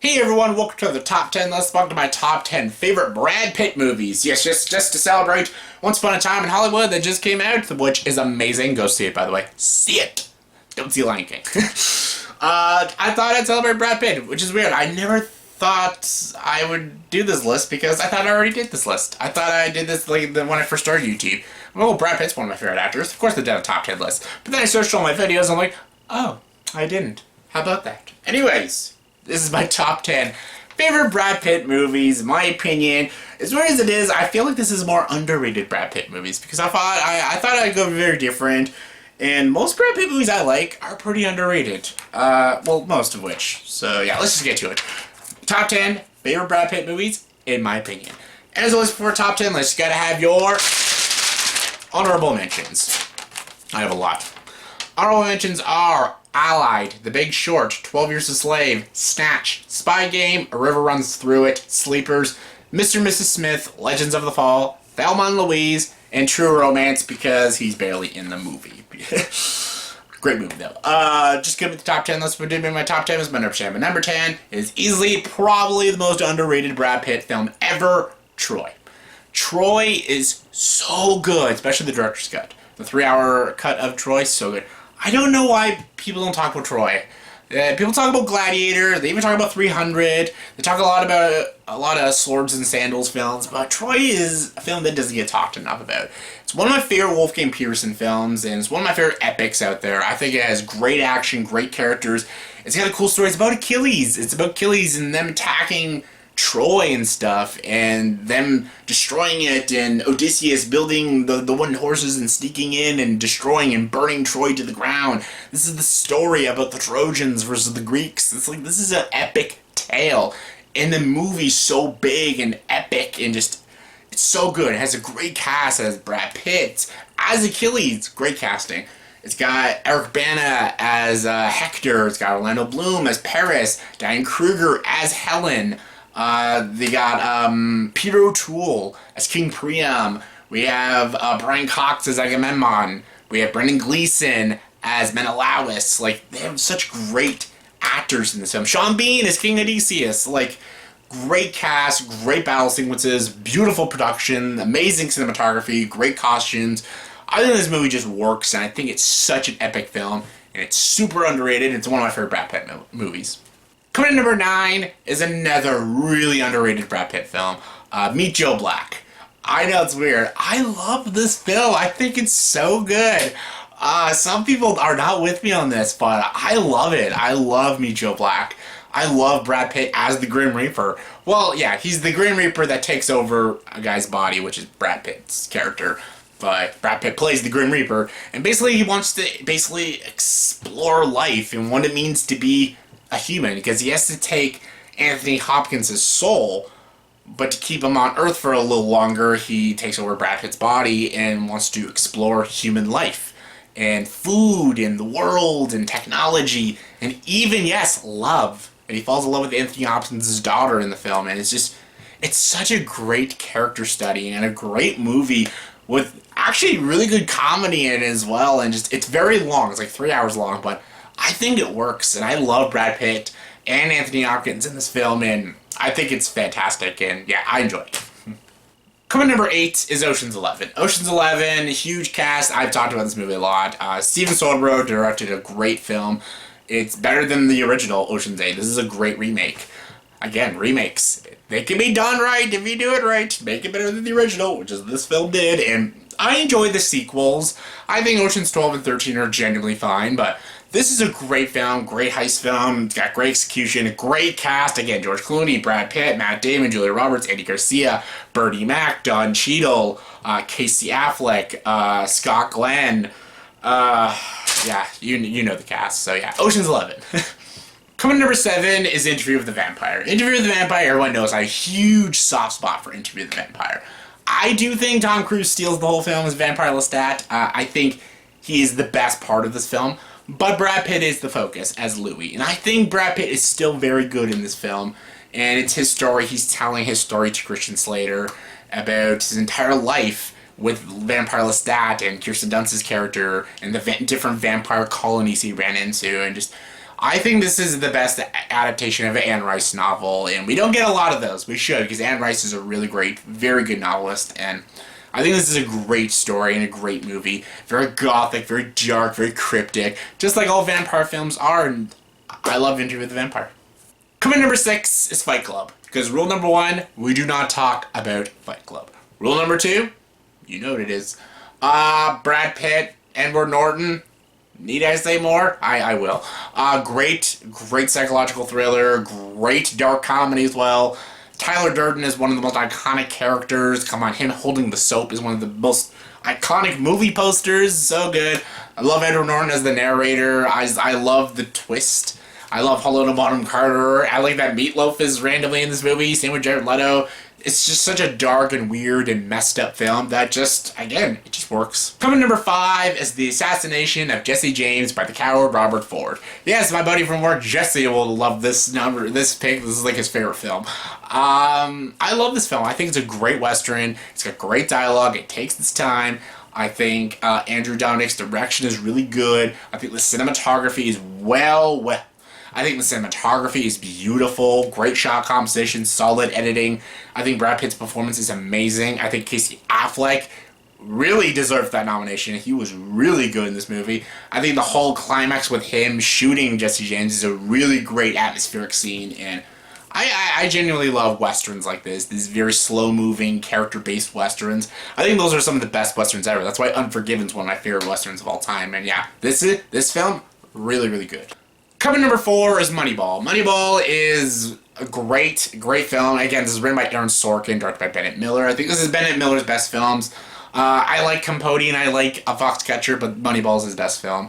Hey everyone, welcome to the top 10 list. Welcome to my top 10 favorite Brad Pitt movies. Yes, just to celebrate Once Upon a Time in Hollywood that just came out, which is amazing. Go see it, by the way. See it! Don't see Lion King. I thought I'd celebrate Brad Pitt, which is weird. I never thought I would do this list because I thought I already did this list. I thought I did this like when I first started YouTube. Well, Brad Pitt's one of my favorite actors. Of course I did a top 10 list. But then I searched all my videos and I'm like, oh, I didn't. How about that? Anyways. This is my top 10 favorite Brad Pitt movies. My opinion, as weird as it is, I feel like this is more underrated Brad Pitt movies because I thought I'd go very different. And most Brad Pitt movies I like are pretty underrated. Well, most of which. So yeah, let's just get to it. Top 10 favorite Brad Pitt movies, in my opinion. And as always, for top 10 list, you gotta have your honorable mentions. I have a lot. Honorable mentions are Allied, The Big Short, 12 Years a Slave, Snatch, Spy Game, A River Runs Through It, Sleepers, Mr. and Mrs. Smith, Legends of the Fall, Thelma and Louise, and True Romance because he's barely in the movie. Great movie though. Just give me the top 10 list. But my top 10 is my number 10. My number 10 is easily probably the most underrated Brad Pitt film ever, Troy. Troy is so good, especially the director's cut. The 3-hour cut of Troy is so good. I don't know why people don't talk about Troy. People talk about Gladiator. They even talk about 300. They talk about a lot of swords and sandals films, but Troy is a film that doesn't get talked enough about. It's one of my favorite Wolfgang Petersen films, and it's one of my favorite epics out there. I think it has great action, great characters. It's got a cool story. It's about Achilles. It's about Achilles and them attacking Troy and stuff, and them destroying it, and Odysseus building the wooden horses and sneaking in and destroying and burning Troy to the ground. This is the story about the Trojans versus the Greeks. It's like, this is an epic tale, and the movie's so big and epic and just, it's so good. It has a great cast. It has Brad Pitt as Achilles, great casting. It's got Eric Bana as Hector. It's got Orlando Bloom as Paris, Diane Kruger as Helen. They got Peter O'Toole as King Priam. We have Brian Cox as Agamemnon. We have Brendan Gleeson as Menelaus. Like, they have such great actors in this film. Sean Bean as King Odysseus. Like, great cast, great battle sequences, beautiful production, amazing cinematography, great costumes. I think this movie just works, and I think it's such an epic film, and it's super underrated. It's one of my favorite Brad Pitt movies. Coming in number 9 is another really underrated Brad Pitt film, Meet Joe Black. I know it's weird. I love this film. I think it's so good. Some people are not with me on this, but I love it. I love Meet Joe Black. I love Brad Pitt as the Grim Reaper. Well, yeah, he's the Grim Reaper that takes over a guy's body, which is Brad Pitt's character. But Brad Pitt plays the Grim Reaper, and basically he wants to explore life and what it means to be a human, because he has to take Anthony Hopkins' soul, but to keep him on Earth for a little longer, he takes over Brad Pitt's body and wants to explore human life and food and the world and technology and even, yes, love. And he falls in love with Anthony Hopkins' daughter in the film, and it's such a great character study and a great movie with actually really good comedy in it as well, and just, it's very long. It's like 3 hours long, but I think it works, and I love Brad Pitt and Anthony Hopkins in this film, and I think it's fantastic, and yeah, I enjoy it. Coming number 8 is Ocean's 11. Ocean's 11, huge cast. I've talked about this movie a lot. Steven Soderbergh directed a great film. It's better than the original Ocean's 8. This is a great remake. Again, remakes. They can be done right if you do it right. Make it better than the original, which is this film did, and I enjoy the sequels. I think Ocean's 12 and 13 are genuinely fine, but this is a great film, great heist film. It's got great execution, great cast. Again, George Clooney, Brad Pitt, Matt Damon, Julia Roberts, Andy Garcia, Bernie Mac, Don Cheadle, Casey Affleck, Scott Glenn. Yeah, you know the cast. So yeah, Ocean's 11. Coming number 7 is Interview with the Vampire. Interview with the Vampire, everyone knows I have a huge soft spot for Interview with the Vampire. I do think Tom Cruise steals the whole film as Vampire Lestat. I think he is the best part of this film. But Brad Pitt is the focus as Louis. And I think Brad Pitt is still very good in this film. And it's his story. He's telling his story to Christian Slater about his entire life with Vampire Lestat and Kirsten Dunst's character and the different vampire colonies he ran into. And just, I think this is the best adaptation of an Anne Rice novel, and we don't get a lot of those. We should, because Anne Rice is a really great, very good novelist, and I think this is a great story and a great movie. Very gothic, very dark, very cryptic, just like all vampire films are, and I love Interview with the Vampire. Coming number 6 is Fight Club, because rule number 1, we do not talk about Fight Club. Rule number 2, you know what it is. Brad Pitt, Edward Norton. Need I say more? I will. Great psychological thriller, great dark comedy as well. Tyler Durden is one of the most iconic characters. Come on, him holding the soap is one of the most iconic movie posters. So good. I love Edward Norton as the narrator. I love the twist. I love Helena Bonham Carter. I like that Meatloaf is randomly in this movie. Same with Jared Leto. It's just such a dark and weird and messed up film that just, again, it just works. Coming number 5 is The Assassination of Jesse James by the coward Robert Ford. Yes, my buddy from work, Jesse, will love this pick. This is like his favorite film. I love this film. I think it's a great Western. It's got great dialogue. It takes its time. I think Andrew Dominik's direction is really good. I think the cinematography is I think the cinematography is beautiful, great shot composition, solid editing. I think Brad Pitt's performance is amazing. I think Casey Affleck really deserved that nomination. He was really good in this movie. I think the whole climax with him shooting Jesse James is a really great atmospheric scene, and I genuinely love westerns like this. These very slow-moving, character-based westerns. I think those are some of the best westerns ever. That's why Unforgiven's one of my favorite westerns of all time. And yeah, this film, really, really good. Coming number 4 is Moneyball. Moneyball is a great film. Again, this is written by Aaron Sorkin, directed by Bennett Miller. I think this is Bennett Miller's best films. I like Capote and I like A Foxcatcher, but Moneyball is his best film.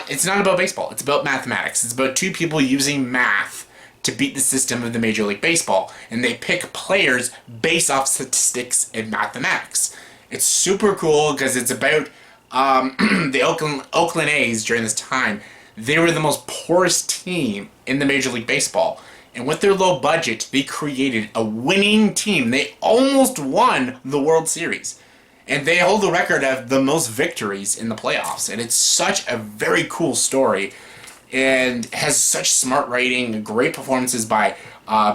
It's not about baseball. It's about mathematics. It's about two people using math to beat the system of the Major League Baseball. And they pick players based off statistics and mathematics. It's super cool because it's about the Oakland A's during this time. They were the most poorest team in the Major League Baseball. And with their low budget, they created a winning team. They almost won the World Series. And they hold the record of the most victories in the playoffs. And it's such a very cool story. And has such smart writing, great performances by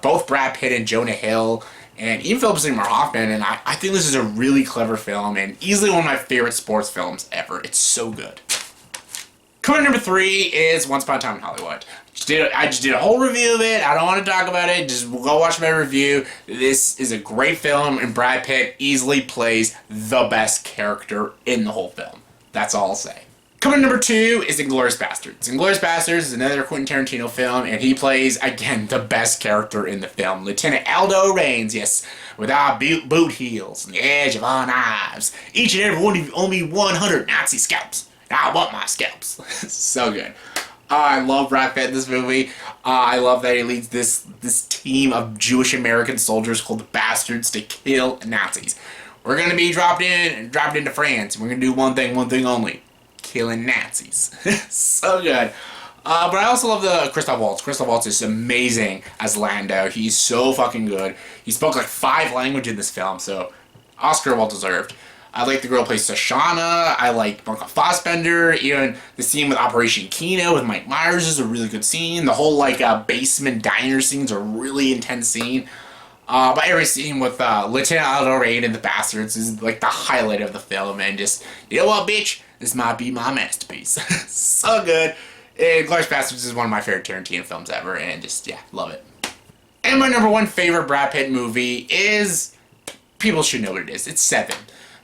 both Brad Pitt and Jonah Hill. And even Philip Seymour Hoffman. And I think this is a really clever film. And easily one of my favorite sports films ever. It's so good. Coming number 3 is Once Upon a Time in Hollywood. I just did a whole review of it. I don't want to talk about it. Just go watch my review. This is a great film, and Brad Pitt easily plays the best character in the whole film. That's all I'll say. Coming number 2 is Inglorious Bastards. Inglorious Bastards is another Quentin Tarantino film, and he plays, again, the best character in the film. Lieutenant Aldo Raines, yes, with our boot heels and the edge of our knives. Each and every one of you owe me 100 Nazi scalps. I want my scalps. So good. I love Brad Pitt in this movie. I love that he leads this team of Jewish American soldiers called the Bastards to kill Nazis. We're going to be dropped into France, and we're going to do one thing only. Killing Nazis. So good. But I also love the Christoph Waltz. Christoph Waltz is amazing as Landau. He's so fucking good. He spoke like 5 languages in this film, so Oscar well deserved. I like the girl who plays Shoshana. I like Monica Fassbender. Even the scene with Operation Kino with Mike Myers is a really good scene. The whole basement diner scene's a really intense scene. But every scene with Lieutenant Aldo Raine and the Bastards is like the highlight of the film. And just, you know what, bitch? This might be my masterpiece. So good. Inglorious Bastards is one of my favorite Tarantino films ever. And just, yeah, love it. And my number 1 favorite Brad Pitt movie is, people should know what it is. It's Seven.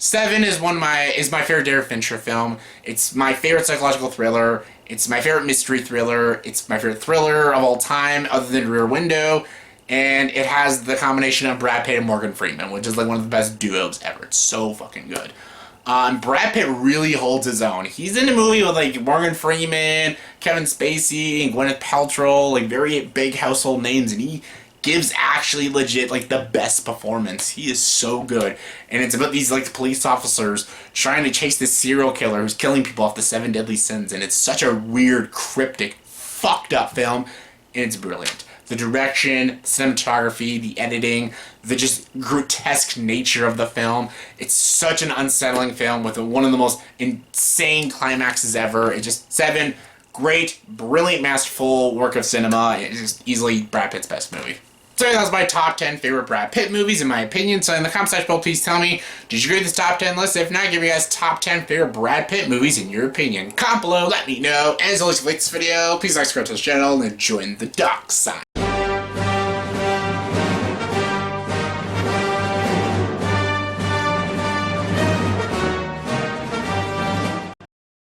Seven is my favorite David Fincher film. It's my favorite psychological thriller. It's my favorite mystery thriller. It's my favorite thriller of all time, other than Rear Window. And it has the combination of Brad Pitt and Morgan Freeman, which is like one of the best duos ever. It's so fucking good. Brad Pitt really holds his own. He's in a movie with like Morgan Freeman, Kevin Spacey, and Gwyneth Paltrow, like very big household names, and he gives actually legit like the best performance. He is so good. And it's about these like police officers trying to chase this serial killer who's killing people off the 7 deadly sins, and it's such a weird, cryptic, fucked up film, and it's brilliant. The direction, the cinematography, the editing, the just grotesque nature of the film. It's such an unsettling film with one of the most insane climaxes ever. It just, Seven, Great, brilliant, masterful work of cinema. It's just easily Brad Pitt's best movie. So that was my top 10 favorite Brad Pitt movies in my opinion. So in the comment section below, please tell me, did you agree with this top 10 list? If not, give you guys top 10 favorite Brad Pitt movies in your opinion. Comment below, let me know. And as always, if you like this video, please like, subscribe to this channel, and join the dark side.